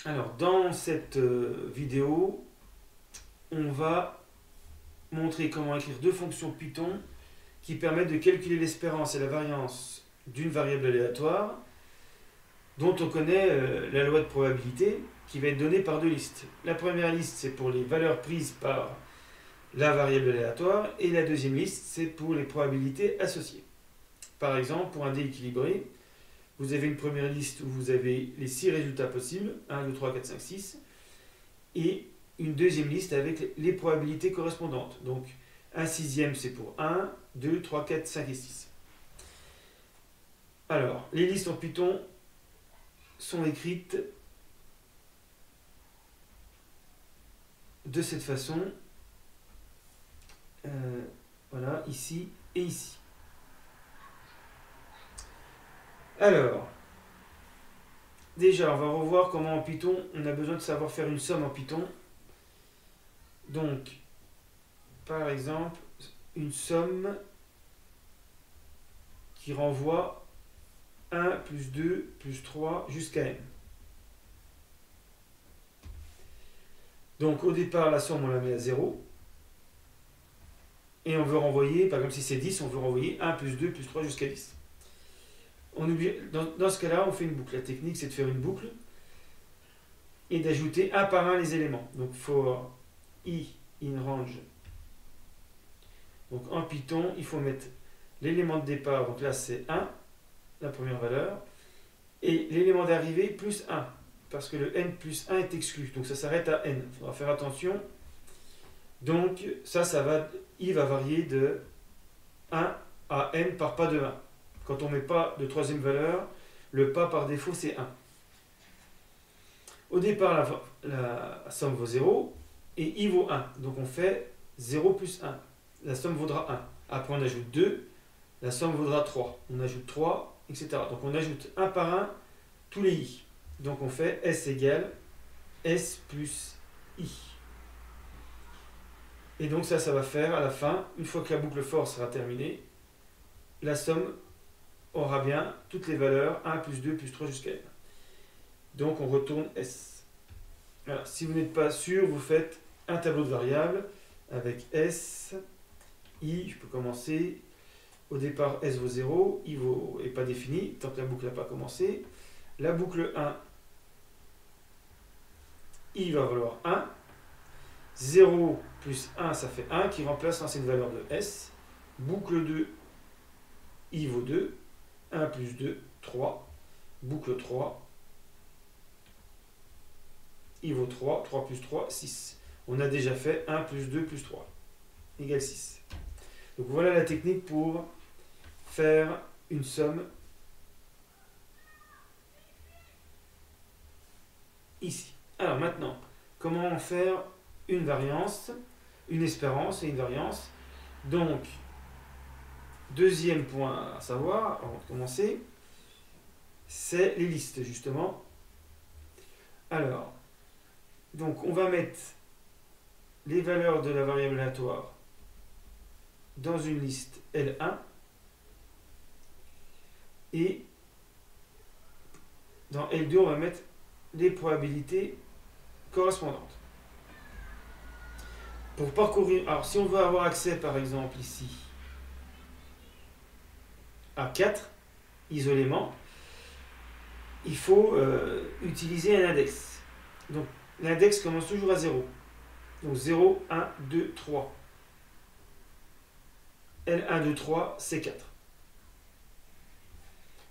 Alors, dans cette vidéo, on va montrer comment écrire deux fonctions Python qui permettent de calculer l'espérance et la variance d'une variable aléatoire dont on connaît la loi de probabilité qui va être donnée par deux listes. La première liste, c'est pour les valeurs prises par la variable aléatoire et la deuxième liste, c'est pour les probabilités associées. Par exemple, pour un dé équilibré, vous avez une première liste où vous avez les 6 résultats possibles, 1, 2, 3, 4, 5, 6, et une deuxième liste avec les probabilités correspondantes. Donc, un sixième, c'est pour 1, 2, 3, 4, 5 et 6. Alors, les listes en Python sont écrites de cette façon. Voilà, ici et ici. Alors, déjà, on va revoir comment en Python, on a besoin de savoir faire une somme en Python. Donc, par exemple, une somme qui renvoie 1 plus 2 plus 3 jusqu'à n. Donc, au départ, la somme, on la met à 0. Et on veut renvoyer, par exemple, si c'est 10, on veut renvoyer 1 plus 2 plus 3 jusqu'à 10. On oublie, dans ce cas-là, on fait une boucle. La technique, c'est de faire une boucle et d'ajouter un par un les éléments. Donc, for i in range. Donc, en Python, il faut mettre l'élément de départ, donc là, c'est 1, la première valeur, et l'élément d'arrivée plus 1, parce que le n plus 1 est exclu. Donc, ça s'arrête à n. Il faudra faire attention. Donc, i va varier de 1 à n par pas de 1. Quand on ne met pas de troisième valeur, le pas par défaut, c'est 1. Au départ, la somme vaut 0 et i vaut 1. Donc on fait 0 plus 1. La somme vaudra 1. Après, on ajoute 2. La somme vaudra 3. On ajoute 3, etc. Donc on ajoute 1 par 1 tous les i. Donc on fait s égale s plus i. Et donc ça va faire à la fin, une fois que la boucle for sera terminée, la somme aura bien toutes les valeurs 1 plus 2 plus 3 jusqu'à n. Donc on retourne S. Alors, si vous n'êtes pas sûr, vous faites un tableau de variables avec S, I, je peux commencer. Au départ, S vaut 0, I n'est pas défini, tant que la boucle n'a pas commencé. La boucle 1, I va valoir 1. 0 plus 1, ça fait 1, qui remplace l'ancienne valeur de S. Boucle 2, I vaut 2. 1 plus 2, 3. Boucle 3. I vaut 3. 3 plus 3, 6. On a déjà fait 1 plus 2 plus 3 égale 6. Donc voilà la technique pour faire une somme ici. Alors maintenant, comment faire une variance, une espérance et une variance. Donc, deuxième point à savoir, avant de commencer, c'est les listes, justement. Alors, donc on va mettre les valeurs de la variable aléatoire dans une liste L1 et dans L2, on va mettre les probabilités correspondantes. Pour parcourir, alors si on veut avoir accès, par exemple, ici, à 4 isolément, il faut utiliser un index. Donc l'index commence toujours à 0. Donc 0, 1, 2, 3. L1, 2, 3, c'est 4.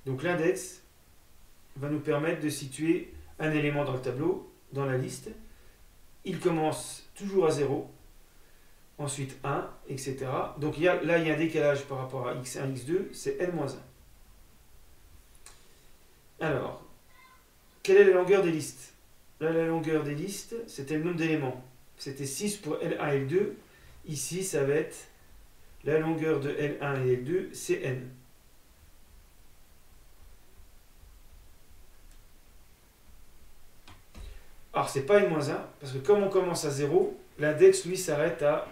Donc l'index va nous permettre de situer un élément dans le tableau, dans la liste. Il commence toujours à 0. Ensuite 1, etc. Donc là, il y a un décalage par rapport à x1, x2, c'est n-1. Alors, quelle est la longueur des listes? Là, la longueur des listes, c'était le nombre d'éléments. C'était 6 pour L1 et L2. Ici, ça va être la longueur de L1 et L2, c'est n. Alors, c'est pas n-1, parce que comme on commence à 0, l'index, lui, s'arrête à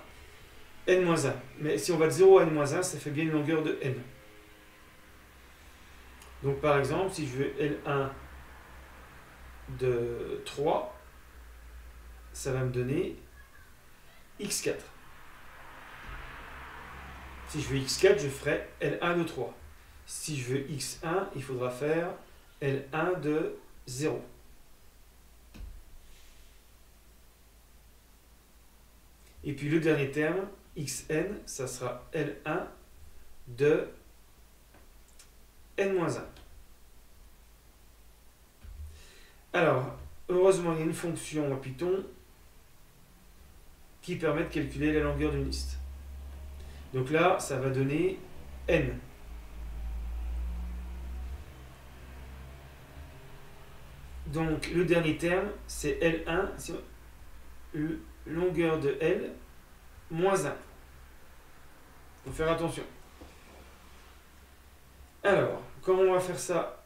n-1. Mais si on va de 0 à n-1, ça fait bien une longueur de n. Donc par exemple, si je veux L1 de 3, ça va me donner x4. Si je veux x4, je ferai L1 de 3. Si je veux x1, il faudra faire L1 de 0. Et puis le dernier terme, xn, ça sera L1 de n-1. Alors, heureusement, il y a une fonction en Python qui permet de calculer la longueur d'une liste. Donc là, ça va donner n. Donc le dernier terme, c'est L1, longueur de L, moins 1. Il faut faire attention. Alors, comment on va faire ça?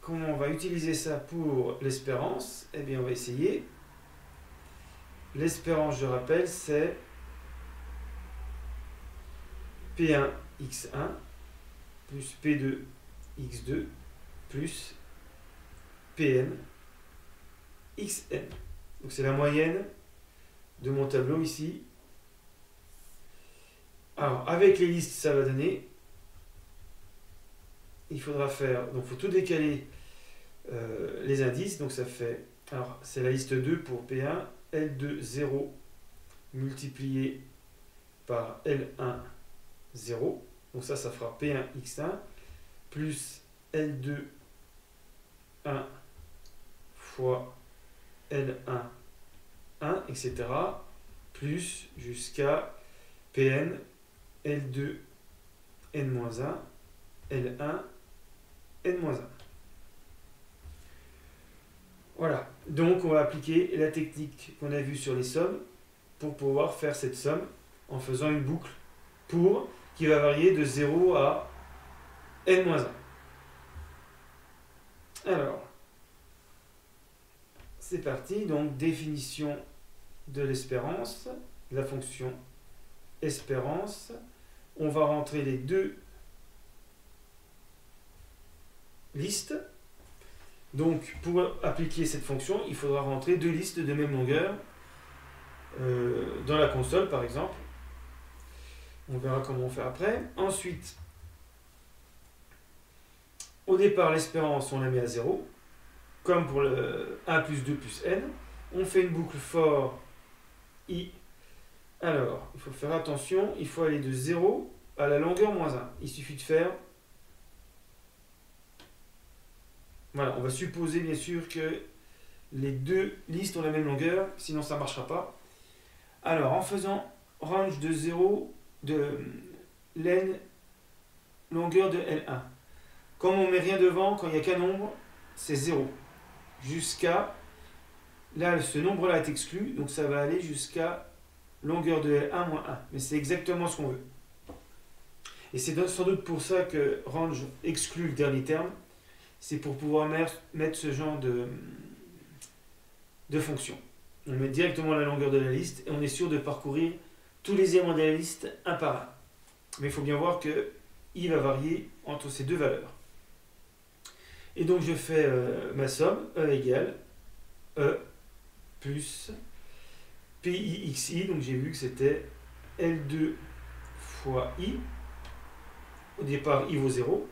Comment on va utiliser ça pour l'espérance? Eh bien, on va essayer. L'espérance, je rappelle, c'est P1 x1 plus P2 x2 plus Pn xn. Donc c'est la moyenne de mon tableau ici. Alors, avec les listes, ça va donner. Il faudra faire. Donc, il faut tout décaler les indices. Donc, ça fait. Alors, c'est la liste 2 pour P1. L2 0 multiplié par L1 0. Donc, ça fera P1 x1 plus L2 1 fois L1 1, etc. plus jusqu'à Pn L2 n-1 L1 n-1. Voilà, donc on va appliquer la technique qu'on a vue sur les sommes pour pouvoir faire cette somme en faisant une boucle pour qui va varier de 0 à n-1. Alors, c'est parti, donc définition de l'espérance, de la fonction espérance. On va rentrer les deux listes. Donc, pour appliquer cette fonction, il faudra rentrer deux listes de même longueur dans la console, par exemple. On verra comment on fait après. Ensuite, au départ, l'espérance, on la met à 0, comme pour le 1 plus 2 plus n. On fait une boucle for i. Alors, il faut faire attention, il faut aller de 0 à la longueur moins 1. Il suffit de faire... Voilà, on va supposer bien sûr que les deux listes ont la même longueur, sinon ça ne marchera pas. Alors, en faisant range de 0 de len longueur de L1. Comme on ne met rien devant, quand il n'y a qu'un nombre, c'est 0. Jusqu'à... Là, ce nombre-là est exclu, donc ça va aller jusqu'à longueur de L1 moins 1. Mais c'est exactement ce qu'on veut. Et c'est sans doute pour ça que range exclut le dernier terme. C'est pour pouvoir mettre ce genre de fonction. On met directement la longueur de la liste et on est sûr de parcourir tous les éléments de la liste un par un. Mais il faut bien voir que i va varier entre ces deux valeurs. Et donc je fais ma somme, E égale E plus PIXI, donc j'ai vu que c'était L2 fois I, au départ I vaut 0,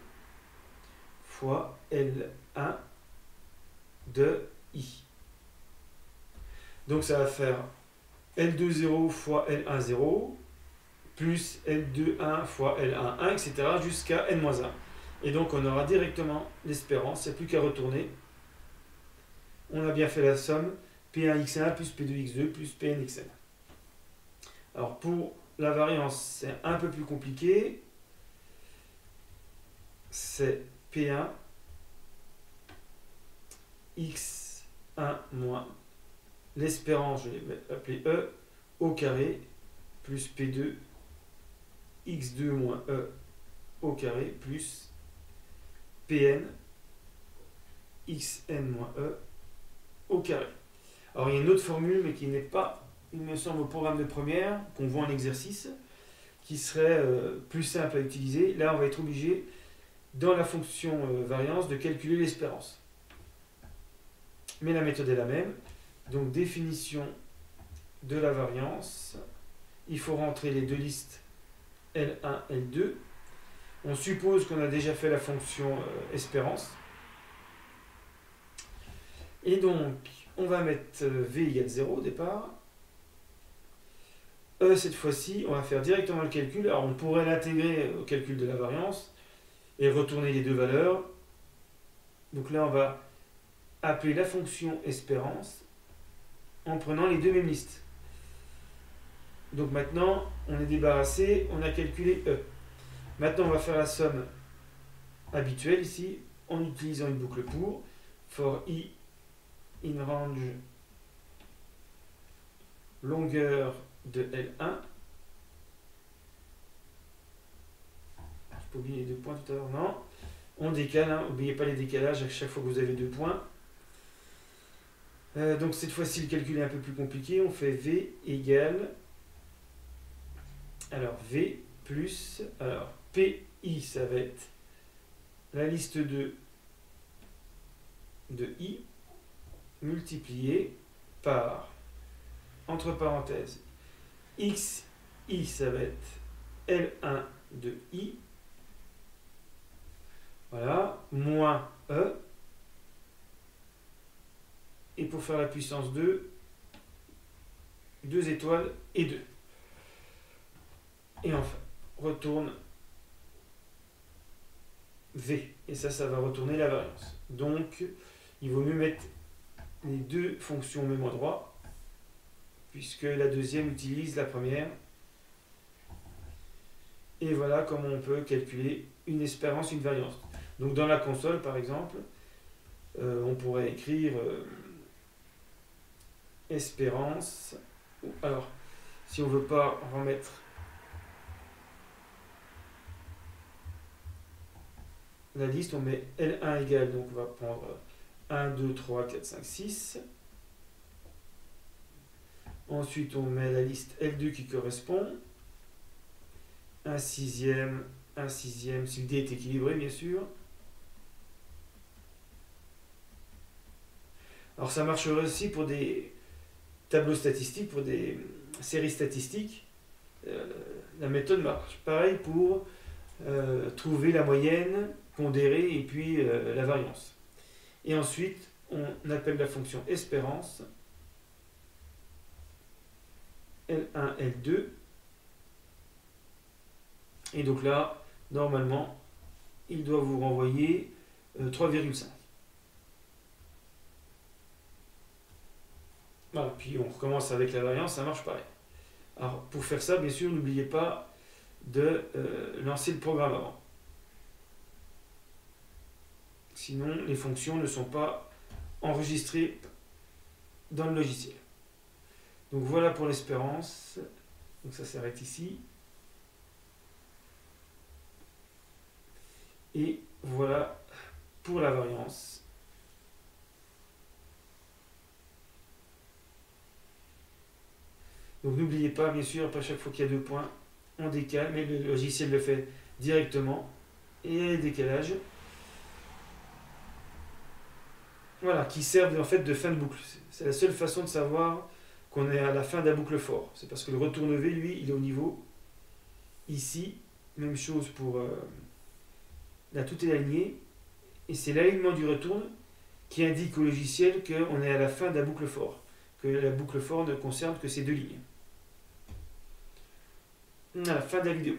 fois L1 de I. Donc ça va faire L2 0 fois L1 0, plus L2 1 fois L1 1, etc. jusqu'à n-1. Et donc on aura directement l'espérance, il n'y a plus qu'à retourner. On a bien fait la somme, P1x1 plus P2x2 plus Pnxn. Alors pour la variance, c'est un peu plus compliqué. C'est P1 x1 moins l'espérance, je vais l'appeler E, au carré, plus P2 x2 moins E au carré, plus Pn xn moins E au carré. Alors il y a une autre formule, mais qui n'est pas, il me semble, au programme de première, qu'on voit en exercice, qui serait plus simple à utiliser. Là, on va être obligé, dans la fonction variance, de calculer l'espérance. mais la méthode est la même. Donc définition de la variance, il faut rentrer les deux listes L1, L2. On suppose qu'on a déjà fait la fonction espérance. Et donc, on va mettre V égale 0 au départ. Cette fois-ci, on va faire directement le calcul. Alors, on pourrait l'intégrer au calcul de la variance et retourner les deux valeurs. Donc là, on va appeler la fonction espérance en prenant les deux mêmes listes. Donc maintenant, on est débarrassé, on a calculé E. Maintenant, on va faire la somme habituelle ici, en utilisant une boucle pour. For I in range longueur de L1. Je peux oublier les deux points tout à l'heure, non. On décale, hein. N'oubliez pas les décalages à chaque fois que vous avez deux points. Donc cette fois-ci, le calcul est un peu plus compliqué. On fait V égale... Alors V plus... Alors PI, ça va être la liste de I multiplié par, entre parenthèses, XI, ça va être L1 de I. Voilà, moins E. Et pour faire la puissance 2, 2 étoiles et 2. Et enfin, retourne V. Et ça va retourner la variance. Donc, il vaut mieux mettre les deux fonctions au même endroit, puisque la deuxième utilise la première. Et voilà comment on peut calculer une espérance, une variance. Donc dans la console, par exemple, on pourrait écrire espérance. Alors, si on ne veut pas remettre la liste, on met L1 égale, donc on va prendre 1, 2, 3, 4, 5, 6. Ensuite, on met la liste L2 qui correspond. 1 sixième, 1 sixième, si le D est équilibré, bien sûr. Alors, ça marcherait aussi pour des tableaux statistiques, pour des séries statistiques. La méthode marche. Pareil pour trouver la moyenne, pondérer et puis la variance. Et ensuite, on appelle la fonction espérance L1, L2. Et donc là, normalement, il doit vous renvoyer 3,5. Voilà, puis on recommence avec la variance, ça marche pareil. Alors, pour faire ça, bien sûr, n'oubliez pas de lancer le programme avant. Sinon, les fonctions ne sont pas enregistrées dans le logiciel. Donc voilà pour l'espérance. Donc ça s'arrête ici. Et voilà pour la variance. Donc n'oubliez pas, bien sûr, à chaque fois qu'il y a deux points, on décale, mais le logiciel le fait directement. Et il y a les décalages. Voilà, qui servent en fait de fin de boucle. C'est la seule façon de savoir qu'on est à la fin d'un boucle for. C'est parce que le retourne V, lui, il est au niveau ici. Même chose pour... là, tout est aligné. Et c'est l'alignement du retourne qui indique au logiciel qu'on est à la fin de la boucle for. Que la boucle for ne concerne que ces deux lignes. À la fin de la vidéo.